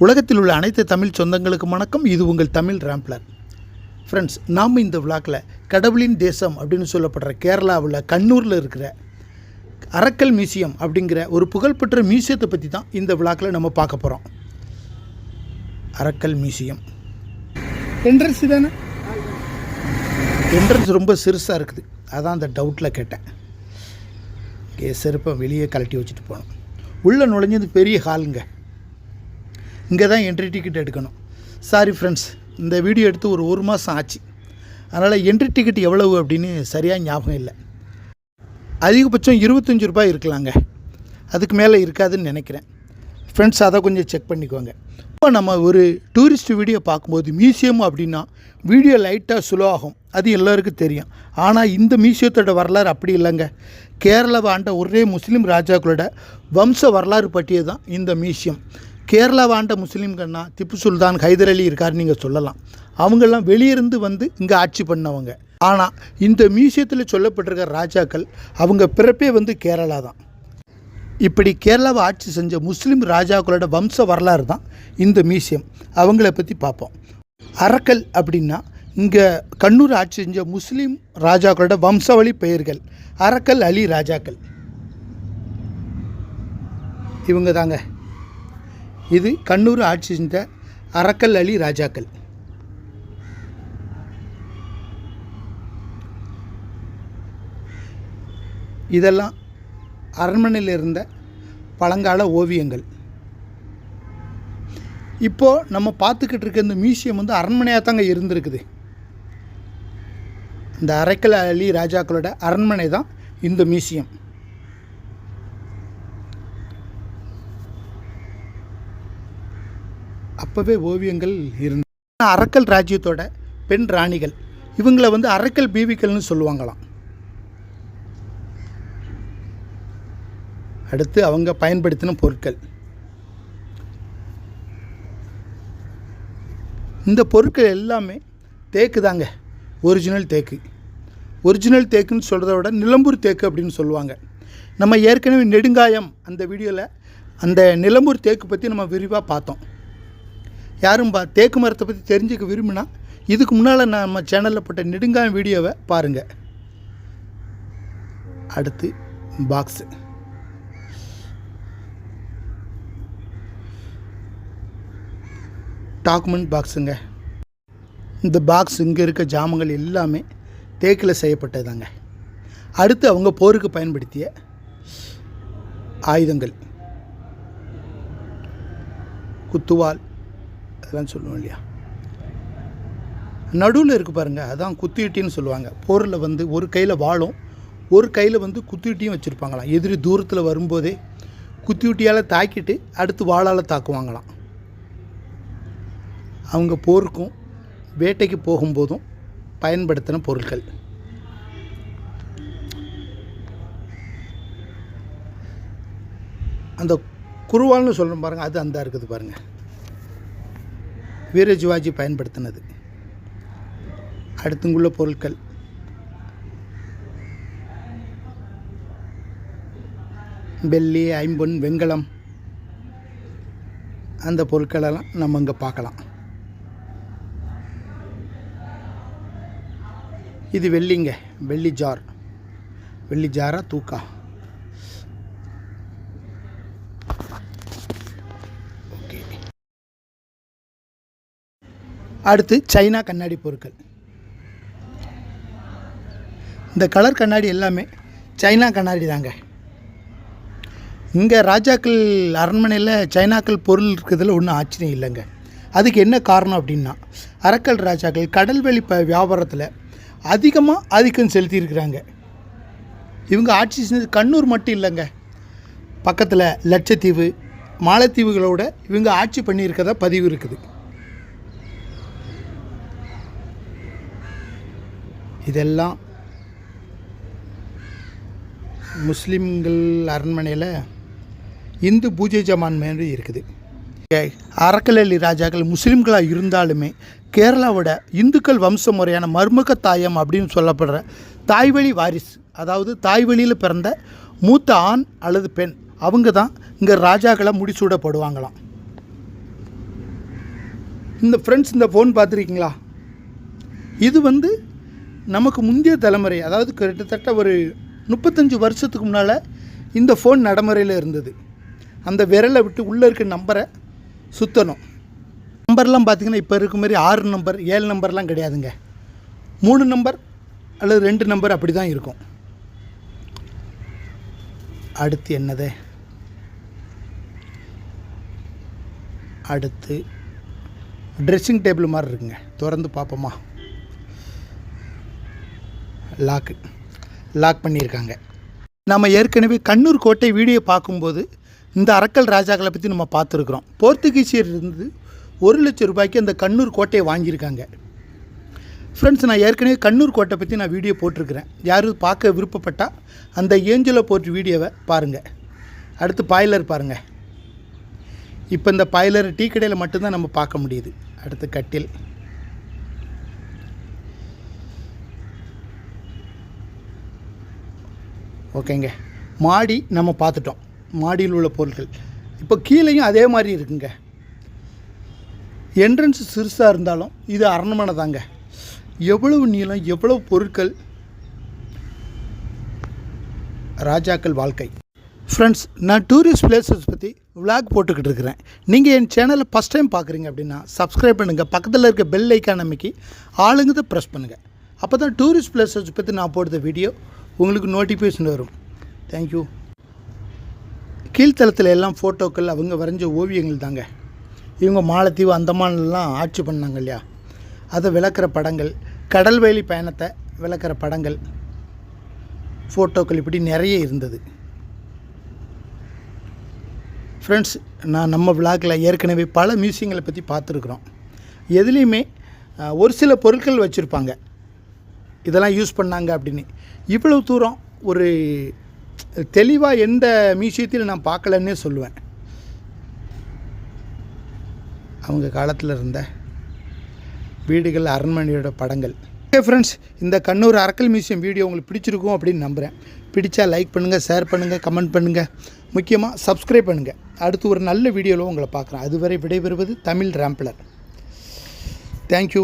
உலகத்தில் உள்ள அனைத்து தமிழ் சொந்தங்களுக்கு வணக்கம். இது உங்கள் தமிழ் ராம்ப்ளர். ஃப்ரெண்ட்ஸ், நாம் இந்த விழாக்கில் கடவுளின் தேசம் அப்படின்னு சொல்லப்படுற கேரளாவில் கண்ணூரில் இருக்கிற அரக்கல் மியூசியம் அப்படிங்கிற ஒரு புகழ்பெற்ற மியூசியத்தை பற்றி தான் இந்த விழாக்கில் நம்ம பார்க்க போகிறோம். அரக்கல் மியூசியம் என்ட்ரன்ஸ் தானே. என்ட்ரன்ஸ் ரொம்ப சிறுசாக இருக்குது, அதான் அந்த டவுட்டில் கேட்டேன். செருப்பை வெளியே கழட்டி வச்சுட்டு போனோம். உள்ளே நுழைஞ்சது பெரிய ஹாலுங்க. இங்கே தான் என்ட்ரி டிக்கெட் எடுக்கணும். சாரி ஃப்ரெண்ட்ஸ், இந்த வீடியோ எடுத்து ஒரு மாதம் ஆச்சு, அதனால் என்ட்ரி டிக்கெட் எவ்வளவு அப்படின்னு சரியாக ஞாபகம் இல்லை. அதிகபட்சம் 25 ரூபாய் இருக்கலாங்க, அதுக்கு மேலே இருக்காதுன்னு நினைக்கிறேன். ஃப்ரெண்ட்ஸ், அதை கொஞ்சம் செக் பண்ணிக்கோங்க. இப்போ நம்ம ஒரு டூரிஸ்ட் வீடியோ பார்க்கும்போது மியூசியம் அப்படின்னா வீடியோ லைட்டாக ஸ்லோ ஆகும், அது எல்லோருக்கும் தெரியும். ஆனால் இந்த மியூசியத்தோட வரலாறு அப்படி இல்லைங்க. கேரளாவை ஆண்ட ஒரே முஸ்லீம் ராஜாக்களோட வம்ச வரலாறு பற்றியது தான் இந்த மியூசியம். கேரளாவை ஆண்ட முஸ்லீம்கள்னா திப்பு சுல்தான், ஹைதர் அலி இருக்காருன்னு நீங்கள் சொல்லலாம். அவங்கெல்லாம் வெளியிருந்து வந்து இங்கே ஆட்சி பண்ணவங்க. ஆனால் இந்த மியூசியத்தில் சொல்லப்பட்டிருக்க ராஜாக்கள் அவங்க பிறப்பே வந்து கேரளா தான். இப்படி கேரளாவை ஆட்சி செஞ்ச முஸ்லீம் ராஜாக்களோட வம்ச வரலாறு தான் இந்த மியூசியம். அவங்கள பற்றி பார்ப்போம். அரக்கல் அப்படின்னா இங்கே கண்ணூர் ஆட்சி செஞ்ச முஸ்லீம் ராஜாக்களோட வம்சாவளி பெயர்கள். அரக்கல் அலி ராஜாக்கள் இவங்க தாங்க. இது கண்ணூர் ஆட்சி செஞ்ச அரக்கல் அலி ராஜாக்கள். இதெல்லாம் அரண்மனையில் இருந்த பழங்கால ஓவியங்கள். இப்போது நம்ம பார்த்துக்கிட்டு இருக்க இந்த மியூசியம் வந்து அரண்மனையாக தாங்க இருந்திருக்குது. இந்த அரக்கல் அலி ராஜாக்களோட அரண்மனை தான் இந்த மியூசியம். அப்போவே ஓவியங்கள் இருந்தது. அரக்கல் ராஜ்யத்தோட பெண் ராணிகள், இவங்களை வந்து அரக்கல் பீவிகள்னு சொல்லுவாங்களாம். அடுத்து அவங்க பயன்படுத்தின பொருட்கள். இந்த பொருட்கள் எல்லாமே தேக்கு தாங்க, ஒரிஜினல் தேக்கு. ஒரிஜினல் தேக்குன்னு சொல்கிறத விட நிலம்பூர் தேக்கு அப்படின்னு சொல்லுவாங்க. நம்ம ஏற்கனவே நெடுங்காயம் அந்த வீடியோவில் அந்த நிலம்பூர் தேக்கு பற்றி நம்ம விரிவாக பார்த்தோம். யாரும் தேக்கு மரத்தை பற்றி தெரிஞ்சுக்க விரும்பினா இதுக்கு முன்னால் நம்ம சேனலில் போட்ட நெடுங்காயம் வீடியோவை பாருங்கள். அடுத்து பாக்ஸு. டாக்குமெண்ட் பாக்ஸுங்க. இந்த பாக்ஸ் இங்கே இருக்க ஜாமங்கள் எல்லாமே தேக்கில் செய்யப்பட்டதாங்க. அடுத்து அவங்க போருக்கு பயன்படுத்திய ஆயுதங்கள், குத்துவால் அதெல்லாம் சொல்லுவோம் இல்லையா. நடுவில் இருக்குது பாருங்கள், அதான் குத்திட்டின்னு சொல்லுவாங்க. போரில் வந்து ஒரு கையில் வாளும் ஒரு கையில் வந்து குத்திட்டியும் வச்சுருப்பாங்களாம். எதிரி தூரத்தில் வரும்போதே குத்திட்டியால் தாக்கிட்டு அடுத்து வாளால் தாக்குவாங்களாம். அவங்க போருக்கும் வேட்டைக்கு போகும்போதும் பயன்படுத்தின பொருட்கள். அந்த குருவால்னு சொல்கிறோம் பாருங்கள், அது அந்த இருக்குது பாருங்கள், வீர சிவாஜி பயன்படுத்தினது. அடுத்துங்குள்ள பொருட்கள் வெள்ளி, ஐம்பொன், வெண்கலம், அந்த பொருட்களெல்லாம் நம்ம இங்கே பார்க்கலாம். இது வெள்ளிங்க, வெள்ளி ஜார். வெள்ளி ஜாரா தூக்கா. அடுத்து சைனா கண்ணாடி பொருட்கள். இந்த கலர் கண்ணாடி எல்லாமே சைனா கண்ணாடி தாங்க. இங்கே ராஜாக்கள் அரண்மனையில் சைனாக்கள் பொருள் இருக்கிறதுல ஒன்றும் ஆச்சரியம் இல்லைங்க. அதுக்கு என்ன காரணம் அப்படின்னா, அரக்கல் ராஜாக்கள் கடல்வெளி வியாபாரத்தில் அதிகமாக ஆதிக்கம் செலுத்தியிருக்கிறாங்க. இவங்க ஆட்சி செஞ்சது கண்ணூர் மட்டும் இல்லைங்க, பக்கத்தில் லட்சத்தீவு, மாலத்தீவுகளோட இவங்க ஆட்சி பண்ணியிருக்கதா பதிவு இருக்குது. இதெல்லாம் முஸ்லீம்கள் அரண்மனையில் இந்து பூஜை ஜமான் மாதிரி இருக்குது. அரக்கல் அலி ராஜாக்கள் முஸ்லீம்களாக இருந்தாலுமே கேரளாவோட இந்துக்கள் வம்ச முறையான மர்மக தாயம் அப்படின்னு சொல்லப்படுற தாய்வழி வாரிசு, அதாவது தாய்வழியில் பிறந்த மூத்த ஆண் அல்லது பெண், அவங்க தான் இங்கே ராஜாக்களை முடிசூடப்படுவாங்களாம். இந்த ஃப்ரெண்ட்ஸ் இந்த ஃபோன் பார்த்துருக்கீங்களா? இது வந்து நமக்கு முந்தைய தலைமுறை, அதாவது கிட்டத்தட்ட ஒரு 35 வருஷத்துக்கு முன்னால் இந்த ஃபோன் நடைமுறையில் இருந்தது. அந்த விரலை விட்டு உள்ளே இருக்க நம்பரை சுற்றணும். நம்பர்லாம் பார்த்திங்கன்னா இப்போ இருக்க மாதிரி 6 நம்பர் 7 நம்பர்லாம் கிடையாதுங்க. 3 நம்பர் அல்லது 2 நம்பர் அப்படி தான் இருக்கும். அடுத்து என்னது? அடுத்து ட்ரெஸ்ஸிங் டேபிள் மாதிரி இருக்குங்க. திறந்து பார்ப்போமா? லாக் பண்ணியிருக்காங்க. நம்ம ஏற்கனவே கண்ணூர் கோட்டை வீடியோ பார்க்கும்போது இந்த அரக்கல் ராஜாக்களை பற்றி நம்ம பார்த்துருக்குறோம். போர்த்துகீசியர் இருந்து 1 லட்சம் ரூபாய்க்கு அந்த கண்ணூர் கோட்டையை வாங்கியிருக்காங்க. ஃப்ரெண்ட்ஸ், நான் ஏற்கனவே கண்ணூர் கோட்டை பற்றி நான் வீடியோ போட்டிருக்கிறேன். யாரும் பார்க்க விருப்பப்பட்டால் அந்த ஏஞ்சலை போட்டு வீடியோவை பாருங்கள். அடுத்து பாய்லர் பாருங்கள். இப்போ இந்த பாய்லர் டீ கடையில் மட்டும்தான் நம்ம பார்க்க முடியுது. அடுத்து கட்டில். ஓகேங்க, மாடி நம்ம பார்த்துட்டோம். மாடியில் உள்ள பொருட்கள் இப்போ கீழேயும் அதே மாதிரி இருக்குங்க. என்ட்ரன்ஸ் சிறுசாக இருந்தாலும் இது அரண்மனை தாங்க. எவ்வளவு நீளம், எவ்வளவு பொருட்கள், ராஜாக்கள் வாழ்க்கை. ஃப்ரெண்ட்ஸ், நான் டூரிஸ்ட் பிளேசஸ் பற்றி விளாக் போட்டுக்கிட்டு இருக்கிறேன். நீங்கள் என் சேனலை ஃபஸ்ட் டைம் பார்க்குறீங்க அப்படின்னா சப்ஸ்கிரைப் பண்ணுங்கள். பக்கத்தில் இருக்க பெல் ஐக்கான் அமைக்கி ஆளுங்கதை ப்ரெஸ் பண்ணுங்கள். அப்போ தான் டூரிஸ்ட் பிளேசஸ் பற்றி நான் போடுற வீடியோ உங்களுக்கு நோட்டிஃபிகேஷன் வரும். தேங்க்யூ. கீழ்த்தளத்தில் எல்லாம் ஃபோட்டோக்கள் அவங்க வரைஞ்ச ஓவியங்கள் தாங்க. இவங்க மாலத்தீவு அந்தமான்லாம் ஆட்சி பண்ணாங்க இல்லையா, அதை விளக்குற படங்கள், கடல்வெளி பயணத்தை விளக்குற படங்கள், ஃபோட்டோக்கள் இப்படி நிறைய இருந்தது. ஃப்ரெண்ட்ஸ், நம்ம விளாகில் ஏற்கனவே பல மியூசியங்களை பற்றி பார்த்துருக்குறோம். எதுலேயுமே ஒரு சில பொருட்கள் வச்சுருப்பாங்க, இதெல்லாம் யூஸ் பண்ணாங்க அப்படின்னு. இவ்வளவு தூரம் ஒரு தெளிவாக எந்த மியூசியத்தில் நான் பார்க்கலன்னே சொல்லுவேன். அவங்க காலத்தில் இருந்த வீடுகள், அரண்மனையோட படங்கள். ஓகே ஃப்ரெண்ட்ஸ், இந்த கண்ணூர் அரக்கல் மியூசியம் வீடியோ உங்களுக்கு பிடிச்சிருக்கும் அப்படின்னு நம்புகிறேன். பிடிச்சா லைக் பண்ணுங்கள், ஷேர் பண்ணுங்கள், கமெண்ட் பண்ணுங்கள், முக்கியமாக சப்ஸ்கிரைப் பண்ணுங்கள். அடுத்து ஒரு நல்ல வீடியோவில் உங்களை பார்க்குறேன். அதுவரை விடைபெறுவது தமிழ் ராம்ப்ளர். தேங்க்யூ.